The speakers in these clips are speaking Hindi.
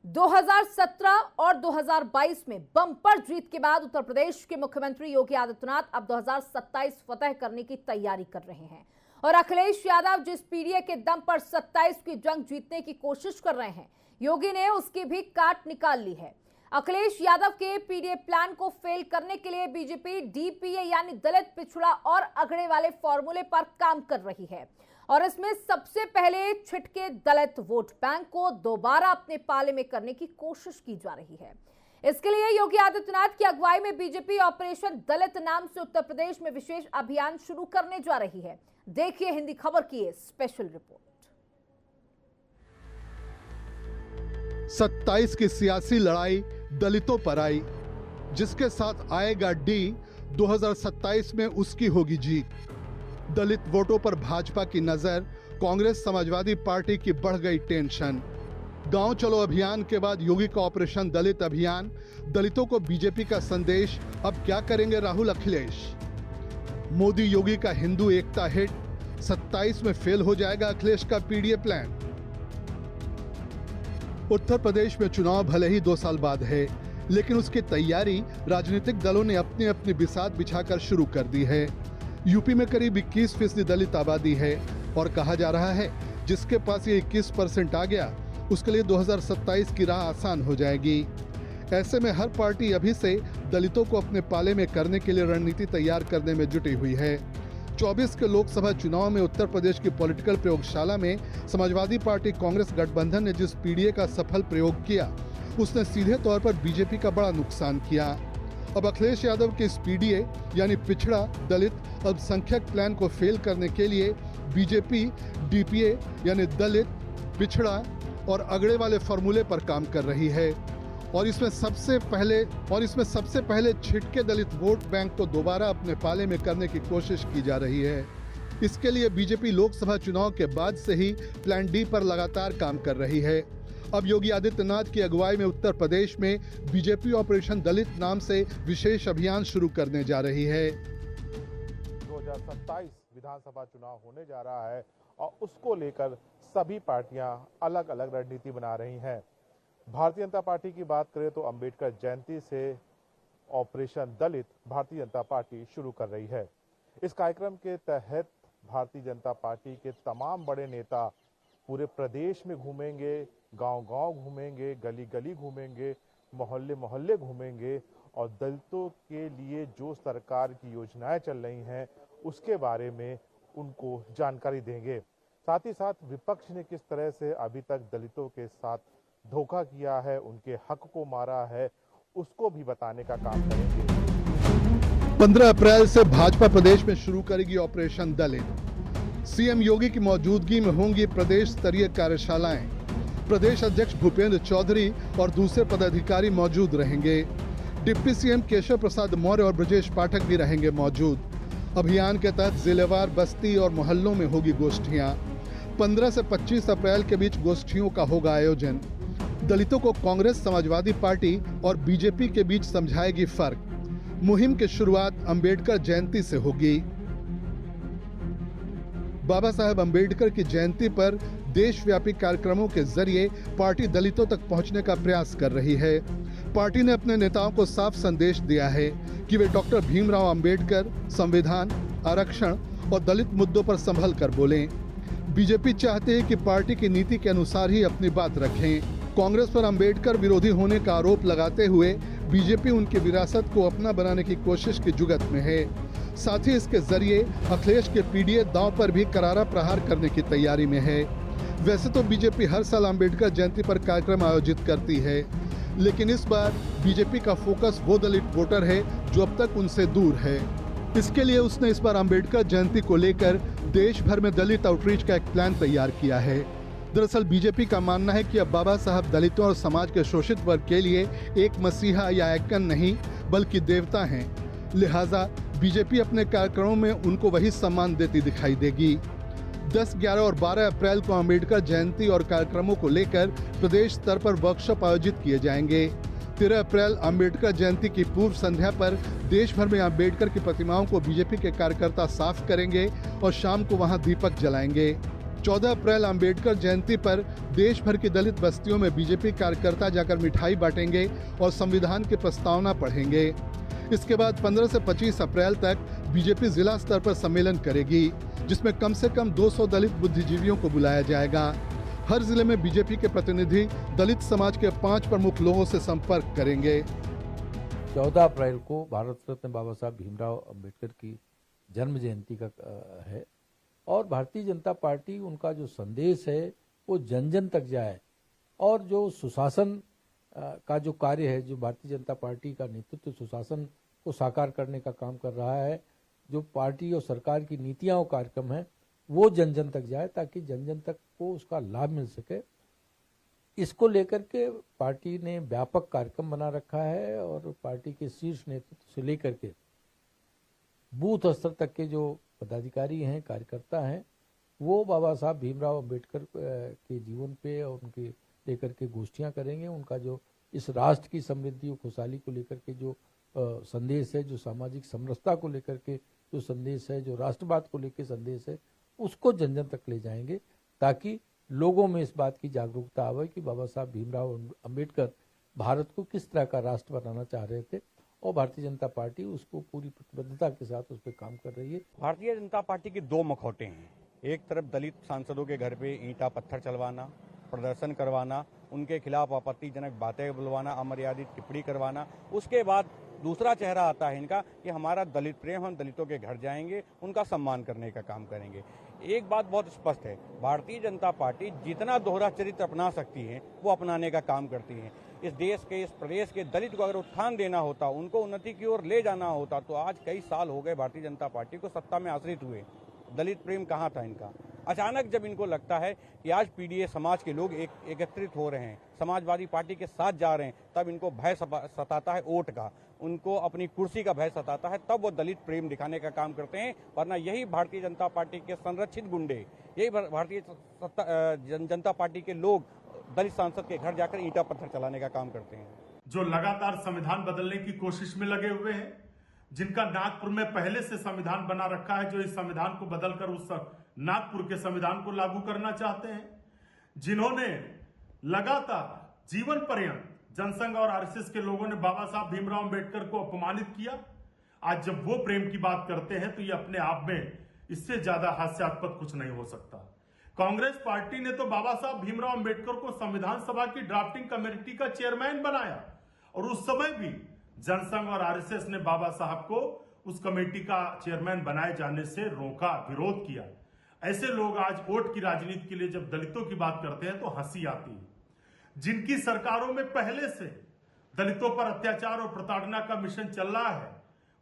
2017 और 2022 में बम्पर जीत के बाद उत्तर प्रदेश के मुख्यमंत्री योगी आदित्यनाथ अब 2027 फतह करने की तैयारी कर रहे हैं और अखिलेश यादव जिस पीडीए के दम पर 27 की जंग जीतने की कोशिश कर रहे हैं, योगी ने उसकी भी काट निकाल ली है। अखिलेश यादव के पीडीए प्लान को फेल करने के लिए बीजेपी डीपीए यानी दलित, पिछड़ा और अगड़े वाले फॉर्मूले पर काम कर रही है और इसमें सबसे पहले छिटके दलित वोट बैंक को दोबारा अपने पाले में करने की कोशिश की जा रही है। इसके लिए योगी आदित्यनाथ की अगुवाई में बीजेपी ऑपरेशन दलित नाम से उत्तर प्रदेश में विशेष अभियान शुरू करने जा रही है। देखिए हिंदी खबर की ये स्पेशल रिपोर्ट। 27 की सियासी लड़ाई दलितों पर आई, जिसके साथ आएगा डी 2027 में उसकी होगी जीत। दलित वोटों पर भाजपा की नजर, कांग्रेस समाजवादी पार्टी की बढ़ गई टेंशन। गांव चलो अभियान के बाद योगी का ऑपरेशन दलित अभियान, दलितों को बीजेपी का संदेश। अब क्या करेंगे राहुल अखिलेश? मोदी योगी का हिंदू एकता हिट, 27 में फेल हो जाएगा अखिलेश का पीडीए प्लान। उत्तर प्रदेश में चुनाव भले ही 2 साल बाद है, लेकिन उसकी तैयारी राजनीतिक दलों ने अपनी अपनी बिसात बिछाकर शुरू कर दी है। यूपी में करीब 21% दलित आबादी है और कहा जा रहा है जिसके पास ये 21% आ गया उसके लिए 2027 की राह आसान हो जाएगी। ऐसे में हर पार्टी अभी से दलितों को अपने पाले में करने के लिए रणनीति तैयार करने में जुटी हुई है। 24 के लोकसभा चुनाव में उत्तर प्रदेश की पॉलिटिकल प्रयोगशाला में समाजवादी पार्टी कांग्रेस गठबंधन ने जिस पीडीए का सफल प्रयोग किया, उसने सीधे तौर पर बीजेपी का बड़ा नुकसान किया। अब अखिलेश यादव के इस पीडीए यानी पिछड़ा दलित अल्पसंख्यक प्लान को फेल करने के लिए बीजेपी डीपीए यानी दलित, पिछड़ा और अगड़े वाले फॉर्मूले पर काम कर रही है और इसमें सबसे पहले छिटके दलित वोट बैंक को दोबारा अपने पाले में करने की कोशिश की जा रही है। इसके लिए बीजेपी लोकसभा चुनाव के बाद से ही प्लान डी पर लगातार काम कर रही है। अब योगी आदित्यनाथ की अगुवाई में उत्तर प्रदेश में बीजेपी ऑपरेशन दलित नाम से विशेष अभियान शुरू करने जा रही है। 2027 विधानसभा चुनाव होने जा रहा है और उसको लेकर सभी पार्टियां अलग अलग रणनीति बना रही हैं। भारतीय जनता पार्टी की बात करें तो अंबेडकर जयंती से ऑपरेशन दलित भारतीय जनता पार्टी शुरू कर रही है। इस कार्यक्रम के तहत भारतीय जनता पार्टी के तमाम बड़े नेता पूरे प्रदेश में घूमेंगे, गांव-गांव घूमेंगे, गली-गली घूमेंगे, मोहल्ले-मोहल्ले घूमेंगे और दलितों के लिए जो सरकार की योजनाएं चल रही हैं उसके बारे में उनको जानकारी देंगे। साथ ही साथ विपक्ष ने किस तरह से अभी तक दलितों के साथ धोखा किया है, उनके हक को मारा है, उसको भी बताने का काम करेंगे। 15 अप्रैल से भाजपा प्रदेश में शुरू करेगी ऑपरेशन दलित। सीएम योगी की मौजूदगी में होंगी प्रदेश स्तरीय कार्यशालाएं। प्रदेश अध्यक्ष भूपेंद्र चौधरी और दूसरे पदाधिकारी मौजूद रहेंगे। डिप्टी सीएम केशव प्रसाद मौर्य और ब्रजेश पाठक भी रहेंगे मौजूद। अभियान के तहत जिलेवार, बस्ती और मोहल्लों में होगी गोष्ठियां। 15 से 25 अप्रैल के बीच गोष्ठियों का होगा आयोजन। दलितों को कांग्रेस, समाजवादी पार्टी और बीजेपी के बीच समझाएगी फर्क। मुहिम की शुरुआत अंबेडकर जयंती से होगी। बाबा साहेब अंबेडकर की जयंती पर देशव्यापी कार्यक्रमों के जरिए पार्टी दलितों तक पहुंचने का प्रयास कर रही है। पार्टी ने अपने नेताओं को साफ संदेश दिया है कि वे डॉक्टर भीमराव अंबेडकर, संविधान, आरक्षण और दलित मुद्दों पर संभल कर बोलें। बीजेपी चाहते है कि पार्टी की नीति के अनुसार ही अपनी बात रखें। कांग्रेस पर अंबेडकर विरोधी होने का आरोप लगाते हुए बीजेपी उनकी विरासत को अपना बनाने की कोशिश की जुगत में है। साथ ही इसके जरिए अखिलेश के पीडीए दांव पर भी करारा प्रहार करने की तैयारी में है। वैसे तो बीजेपी हर साल अंबेडकर जयंती पर कार्यक्रम आयोजित करती है, लेकिन इस बार बीजेपी का फोकस वो दलित वोटर है जो अब तक उनसे दूर है। इसके लिए उसने इस बार अंबेडकर जयंती को लेकर देश भर में दलित आउटरीच का एक प्लान तैयार किया है। दरअसल बीजेपी का मानना है कि अब बाबा साहब दलितों और समाज के शोषित वर्ग के लिए एक मसीहा या आइकन नहीं बल्कि देवता हैं। लिहाजा बीजेपी अपने कार्यक्रमों में उनको वही सम्मान देती दिखाई देगी। 10, 11 और 12 अप्रैल को अंबेडकर जयंती और कार्यक्रमों को लेकर प्रदेश स्तर पर वर्कशॉप आयोजित किए जाएंगे। 13 अप्रैल अंबेडकर जयंती की पूर्व संध्या पर देश भर में अंबेडकर की प्रतिमाओं को बीजेपी के कार्यकर्ता साफ करेंगे और शाम को वहां दीपक जलाएंगे। 14 अप्रैल अंबेडकर जयंती पर देश भर की दलित बस्तियों में बीजेपी कार्यकर्ता जाकर मिठाई बांटेंगे और संविधान की प्रस्तावना पढ़ेंगे। इसके बाद 15 से 25 अप्रैल तक बीजेपी जिला स्तर पर सम्मेलन करेगी, जिसमें कम से कम 200 दलित बुद्धिजीवियों को बुलाया जाएगा। हर जिले में बीजेपी के प्रतिनिधि दलित समाज के 5 प्रमुख लोगों से संपर्क करेंगे। 14 अप्रैल को भारत रत्न बाबा साहब भीमराव अंबेडकर की जन्म जयंती का है और भारतीय जनता पार्टी उनका जो संदेश है वो जन जन तक जाए और जो सुशासन का जो कार्य है, जो भारतीय जनता पार्टी का नेतृत्व सुशासन को साकार करने का काम कर रहा है, जो पार्टी और सरकार की नीतियां और कार्यक्रम है वो जन जन तक जाए ताकि जन जन तक को उसका लाभ मिल सके। इसको लेकर के पार्टी ने व्यापक कार्यक्रम बना रखा है और पार्टी के शीर्ष नेतृत्व से लेकर के बूथ स्तर तक के जो पदाधिकारी हैं, कार्यकर्ता हैं, वो बाबा साहब भीमराव अंबेडकर के जीवन पे और उनके लेकर के गोष्ठियां करेंगे। उनका जो इस राष्ट्र की समृद्धि और खुशहाली को लेकर के जो संदेश है, जो सामाजिक समरसता को लेकर के जो संदेश है, जो राष्ट्रवाद को लेकर संदेश है, उसको जन जन तक ले जाएंगे ताकि लोगों में इस बात की जागरूकता आवे कि बाबा साहब भीमराव अंबेडकर भारत को किस तरह का राष्ट्र बनाना चाह रहे थे और भारतीय जनता पार्टी उसको पूरी प्रतिबद्धता के साथ उस पर काम कर रही है। भारतीय जनता पार्टी के 2 मखौटे हैं। एक तरफ दलित सांसदों के घर पे ईंटा पत्थर चलवाना, प्रदर्शन करवाना, उनके खिलाफ आपत्तिजनक बातें बुलवाना, अमर्यादित टिप्पणी करवाना। उसके बाद दूसरा चेहरा आता है इनका कि हमारा दलित प्रेम, हम दलितों के घर जाएंगे, उनका सम्मान करने का काम करेंगे। एक बात बहुत स्पष्ट है, भारतीय जनता पार्टी जितना दोहरा चरित्र अपना सकती है वो अपनाने का काम करती है। इस देश के, इस प्रदेश के दलित को अगर उत्थान देना होता, उनको उन्नति की ओर ले जाना होता तो आज कई साल हो गए भारतीय जनता पार्टी को सत्ता में आश्रित हुए। दलित प्रेम कहाँ था इनका? अचानक जब इनको लगता है कि आज पीडीए समाज के लोग एकत्रित हो रहे हैं, समाजवादी पार्टी के साथ जा रहे हैं, तब इनको भय सताता है वोट का, उनको अपनी कुर्सी का भय सताता है, तब वो दलित प्रेम दिखाने का काम करते हैं। वरना यही भारतीय जनता पार्टी के संरक्षित गुंडे, यही भारतीय जनता पार्टी के लोग दलित सांसद के घर जाकर ईंटा पत्थर चलाने का काम करते हैं। जो लगातार संविधान बदलने की कोशिश में लगे हुए हैं, जिनका नागपुर में पहले से संविधान बना रखा है, जो इस संविधान को बदलकर उस नागपुर के संविधान को लागू करना चाहते हैं, जिन्होंने लगातार जीवन पर्यंत जनसंघ और आरएसएस के लोगों ने बाबा साहब भीमराव अंबेडकर को अपमानित किया, आज जब वो प्रेम की बात करते हैं तो ये अपने आप में इससे ज्यादा हास्यास्पद कुछ नहीं हो सकता। कांग्रेस पार्टी ने तो बाबा साहब भीमराव अंबेडकर को संविधान सभा की ड्राफ्टिंग कमेटी का चेयरमैन बनाया और उस समय भी जनसंघ और आरएसएस ने बाबा साहब को उस कमेटी का चेयरमैन बनाए जाने से रोका, विरोध किया। ऐसे लोग आज वोट की राजनीति के लिए जब दलितों की बात करते हैं तो हंसी आती है। जिनकी सरकारों में पहले से दलितों पर अत्याचार और प्रताड़ना का मिशन चल रहा है,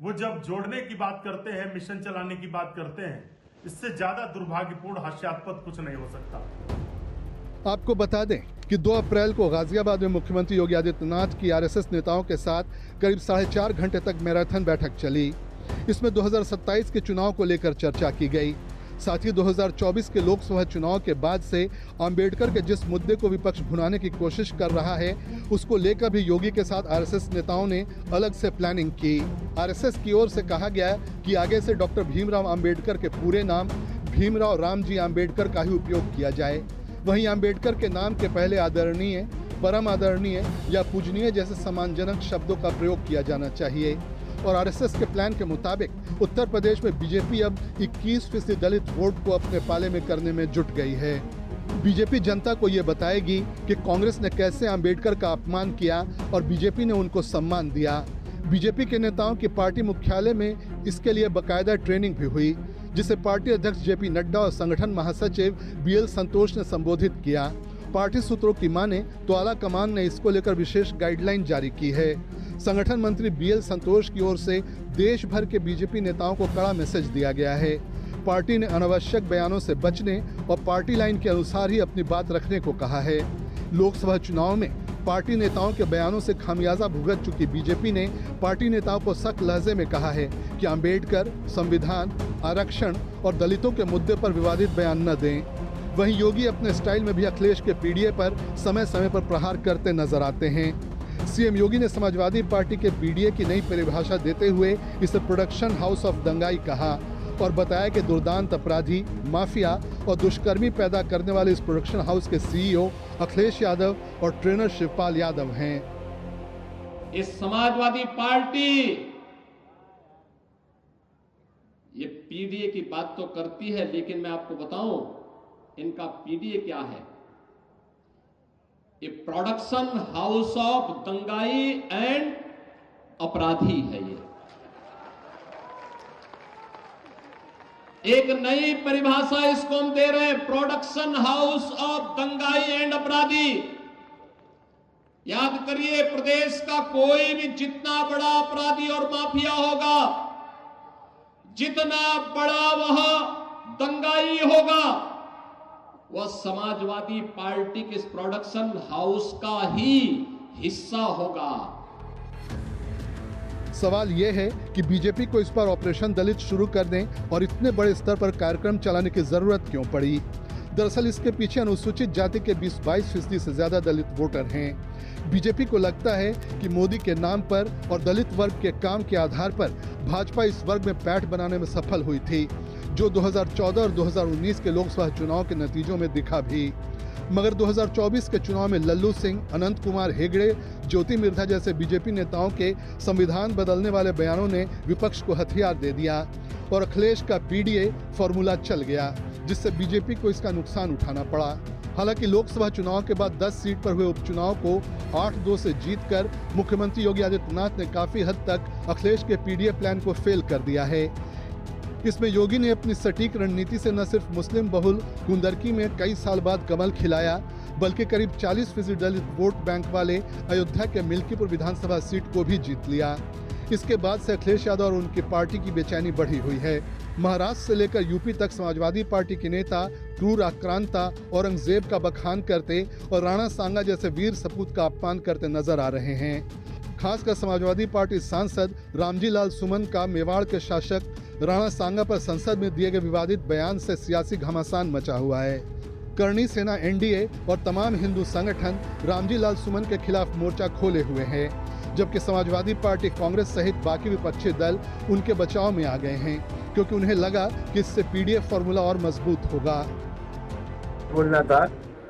वो जब जोड़ने की बात करते हैं, मिशन चलाने की बात करते हैं, इससे ज्यादा दुर्भाग्यपूर्ण, हास्यास्पद कुछ नहीं हो सकता। आपको बता दें कि 2 अप्रैल को गाजियाबाद में मुख्यमंत्री योगी आदित्यनाथ की आरएसएस नेताओं के साथ करीब 4.5 घंटे तक मैराथन बैठक चली। इसमें 2027 के चुनाव को लेकर चर्चा की गई। साथ ही 2024 के लोकसभा चुनाव के बाद से अंबेडकर के जिस मुद्दे को विपक्ष भुनाने की कोशिश कर रहा है, उसको लेकर भी योगी के साथ आरएसएस नेताओं ने अलग से प्लानिंग की। आरएसएस की ओर से कहा गया कि आगे से डॉक्टर भीमराव अंबेडकर के पूरे नाम भीमराव रामजी अंबेडकर का ही उपयोग किया जाए। वहीं अंबेडकर के नाम के पहले आदरणीय, परम आदरणीय या पूजनीय जैसे सम्मानजनक शब्दों का प्रयोग किया जाना चाहिए। और आरएसएस के प्लान के मुताबिक उत्तर प्रदेश में बीजेपी अब 21% दलित वोट को अपने पाले में करने में जुट गई है। बीजेपी जनता को ये बताएगी कि कांग्रेस ने कैसे अंबेडकर का अपमान किया और बीजेपी ने उनको सम्मान दिया। बीजेपी के नेताओं की पार्टी मुख्यालय में इसके लिए बाकायदा ट्रेनिंग भी हुई, जिसे पार्टी अध्यक्ष जेपी नड्डा और संगठन महासचिव बीएल संतोष ने संबोधित किया। पार्टी सूत्रों की माने तो आला कमान ने इसको लेकर विशेष गाइडलाइन जारी की है। संगठन मंत्री बीएल संतोष की ओर से देश भर के बीजेपी नेताओं को कड़ा मैसेज दिया गया है। पार्टी ने अनावश्यक बयानों से बचने और पार्टी लाइन के अनुसार ही अपनी बात रखने को कहा है। लोकसभा चुनाव में पार्टी नेताओं के बयानों से खामियाजा भुगत चुकी बीजेपी ने पार्टी नेताओं को सख्त लहजे में कहा है कि अंबेडकर, संविधान, आरक्षण और दलितों के मुद्दे पर विवादित बयान न दें। वहीं योगी अपने स्टाइल में भी अखिलेश के पीडीए पर समय समय पर प्रहार करते नजर आते हैं। सीएम योगी ने समाजवादी पार्टी के पीडीए की नई परिभाषा देते हुए इसे प्रोडक्शन हाउस ऑफ दंगाई कहा और बताया कि दुर्दांत अपराधी, माफिया और दुष्कर्मी पैदा करने वाले इस प्रोडक्शन हाउस के सीईओ अखिलेश यादव और ट्रेनर शिवपाल यादव हैं। इस समाजवादी पार्टी ये पीडीए की बात तो करती है, लेकिन मैं आपको बताऊं इनका पीडीए क्या है। ये प्रोडक्शन हाउस ऑफ दंगाई एंड अपराधी है। ये एक नई परिभाषा इसको हम दे रहे हैं, प्रोडक्शन हाउस ऑफ दंगाई एंड अपराधी। याद करिए, प्रदेश का कोई भी जितना बड़ा अपराधी और माफिया होगा, जितना बड़ा वह दंगाई होगा, वह समाजवादी पार्टी के इस प्रोडक्शन हाउस का ही हिस्सा होगा। सवाल यह है कि बीजेपी को इस पर ऑपरेशन दलित शुरू करने और इतने बड़े स्तर पर कार्यक्रम चलाने की जरूरत क्यों पड़ी। दरअसल इसके पीछे अनुसूचित जाति के 20-22% से ज्यादा दलित वोटर हैं। बीजेपी को लगता है कि मोदी के नाम पर और दलित वर्ग के काम के आधार पर भाजपा इस वर्ग में पैठ बनाने में सफल हुई थी, जो 2014 और 2019 के लोकसभा चुनाव के नतीजों में दिखा भी। मगर 2024 के चुनाव में लल्लू सिंह, अनंत कुमार हेगड़े, ज्योति मिर्धा जैसे बीजेपी नेताओं के संविधान बदलने वाले बयानों ने विपक्ष को हथियार दे दिया और अखिलेश का पीडीए फॉर्मूला चल गया, जिससे बीजेपी को इसका नुकसान उठाना पड़ा। हालांकि लोकसभा चुनाव के बाद 10 सीट पर हुए उपचुनाव को 8-2 से जीतकर मुख्यमंत्री योगी आदित्यनाथ ने काफी हद तक अखिलेश के पीडीए प्लान को फेल कर दिया है। इसमें योगी ने अपनी सटीक रणनीति से न सिर्फ मुस्लिम बहुल कुंदरकी में कई साल बाद कमल खिलाया, बल्कि करीब 40% दलित वोट बैंक वाले अयोध्या के मिल्कीपुर विधानसभा सीट को भी जीत लिया। इसके बाद से अखिलेश यादव और उनकी पार्टी की बेचैनी बढ़ी हुई है। महाराष्ट्र से लेकर यूपी तक समाजवादी पार्टी के नेता क्रूर आक्रांता औरंगजेब का बखान करते और राणा सांगा जैसे वीर सपूत का अपमान करते नजर आ रहे हैं। खासकर समाजवादी पार्टी सांसद रामजी लाल सुमन का मेवाड़ के शासक राणा सांगा पर संसद में दिए गए विवादित बयान से सियासी घमासान मचा हुआ है। करणी सेना एनडीए और तमाम हिंदू संगठन रामजी लाल सुमन के खिलाफ मोर्चा खोले हुए हैं, जबकि समाजवादी पार्टी, कांग्रेस सहित बाकी विपक्षी दल उनके बचाव में आ गए हैं, क्योंकि उन्हें लगा कि इससे पीडीएफ फॉर्मूला और मजबूत होगा। बोलना था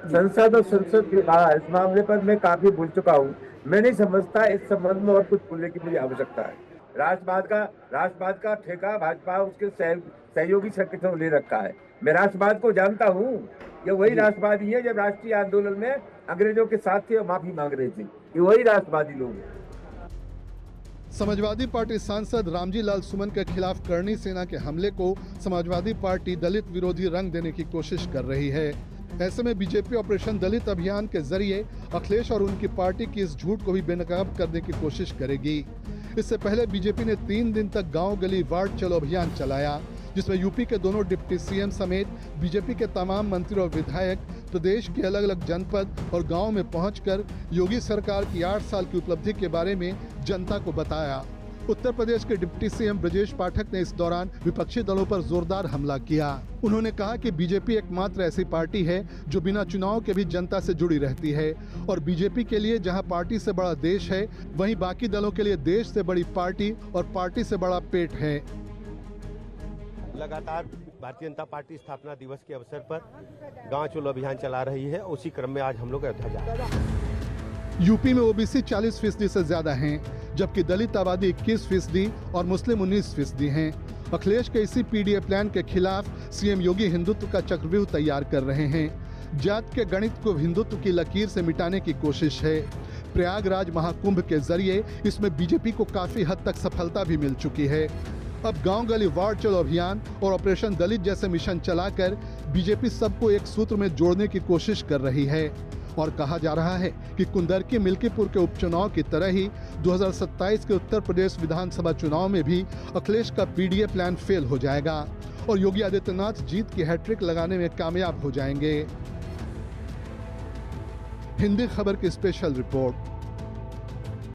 संसद और संसद के बाहर इस मामले पर मैं काफी भूल चुका हूँ। मैं नहीं समझता इस संबंध में और कुछ बोलने की मुझे आवश्यकता है। राष्ट्रवाद का ठेका भाजपा उसके सहयोगी संगठनों ने ले रखा है। मैं राष्ट्रवाद को जानता हूँ। ये वही राष्ट्रवादी है जब राष्ट्रीय आंदोलन में अंग्रेजों के साथ थे और माफी मांग रहे थे। ये वही राष्ट्रवादी लोग हैं। समाजवादी पार्टी सांसद रामजी लाल सुमन के खिलाफ करणी सेना के हमले को समाजवादी पार्टी दलित विरोधी रंग देने की कोशिश कर रही है। ऐसे में बीजेपी ऑपरेशन दलित अभियान के जरिए अखिलेश और उनकी पार्टी की इस झूठ को भी बेनकाब करने की कोशिश करेगी। इससे पहले बीजेपी ने 3 दिन तक गांव गली वार्ड चलो अभियान चलाया, जिसमें यूपी के दोनों डिप्टी सीएम समेत बीजेपी के तमाम मंत्री और विधायक प्रदेश के अलग अलग जनपद और गांव में पहुंचकर योगी सरकार की 8 साल की उपलब्धि के बारे में जनता को बताया। उत्तर प्रदेश के डिप्टी सीएम ब्रजेश पाठक ने इस दौरान विपक्षी दलों पर जोरदार हमला किया। उन्होंने कहा कि बीजेपी एकमात्र ऐसी पार्टी है जो बिना चुनाव के भी जनता से जुड़ी रहती है और बीजेपी के लिए जहां पार्टी से बड़ा देश है, वहीं बाकी दलों के लिए देश से बड़ी पार्टी और पार्टी से बड़ा पेट है। लगातार भारतीय जनता पार्टी स्थापना दिवस के अवसर पर गांव चलो अभियान चला रही है। उसी क्रम में आज हम लोग अयोध्या जा रहे हैं। यूपी में ओबीसी 40% से ज्यादा हैं, जबकि दलित आबादी 21% और मुस्लिम 19% हैं। अखिलेश के इसी पीडीए प्लान के खिलाफ सीएम योगी हिंदुत्व का चक्रव्यूह तैयार कर रहे हैं। जात के गणित को हिंदुत्व की लकीर से मिटाने की कोशिश है। प्रयागराज महाकुंभ के जरिए इसमें बीजेपी को काफी हद तक सफलता भी मिल चुकी है। अब गांव गली वार्ड चलो अभियान और ऑपरेशन दलित जैसे मिशन चलाकर बीजेपी सबको एक सूत्र में जोड़ने की कोशिश कर रही है और कहा जा रहा है कि कुंदरकी मिल्कीपुर के उपचुनाव की तरह ही 2027 के उत्तर प्रदेश विधानसभा चुनाव में भी अखिलेश का पीडीए प्लान फेल हो जाएगा और योगी आदित्यनाथ जीत की हैट्रिक लगाने में कामयाब हो जाएंगे। हिंदी खबर की स्पेशल रिपोर्ट।